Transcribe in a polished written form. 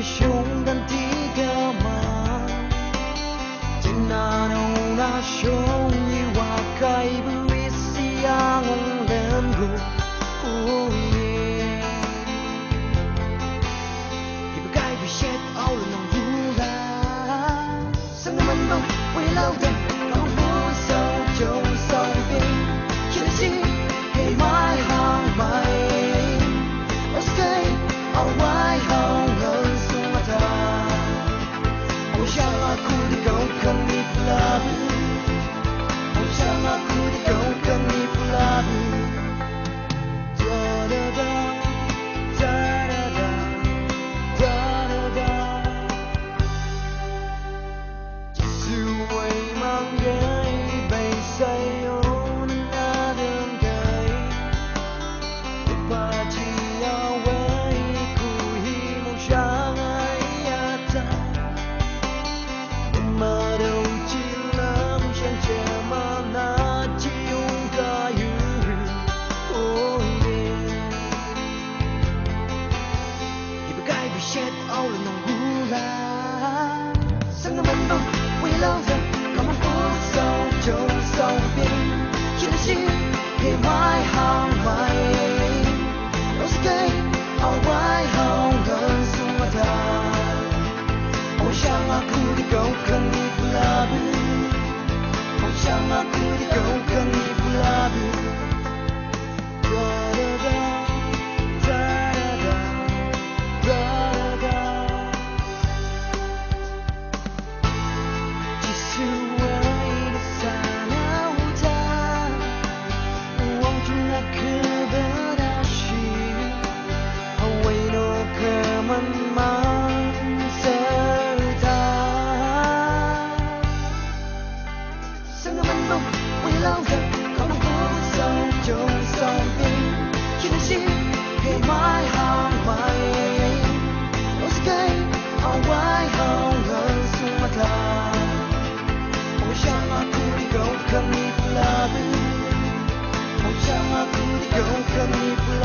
胸的地个嘛，今那弄那胸一瓦开不一西洋人过，一不该不写到了能不来，生的门洞为老的刚不走就走遍，现在心给买行买，我是给好外行。Aku di kau kami pelabu, bersama aku di kau kami pelabu. Da da da, da da da, da da da. 只是为盲人被塞有那的给，不怕只要为苦一梦想爱呀他。马都记了，想这么那就用个语，也不该被写到了弄不来。三个门洞围绕着，他们不走就走遍，现在心给买行买，都是给好外行人送了他。想aku di kau kami pelabu,想aku di kau kami pelabu. Da da da, da da da, da da da. 只是为了撒那舞台，忘记那刻的大戏，为那刻慢慢。围绕着，他们不走就走遍，现在心给买行买，都是给好外行人送了他。我想aku di kau kami pelabu, 我想aku di kau kami pelabu.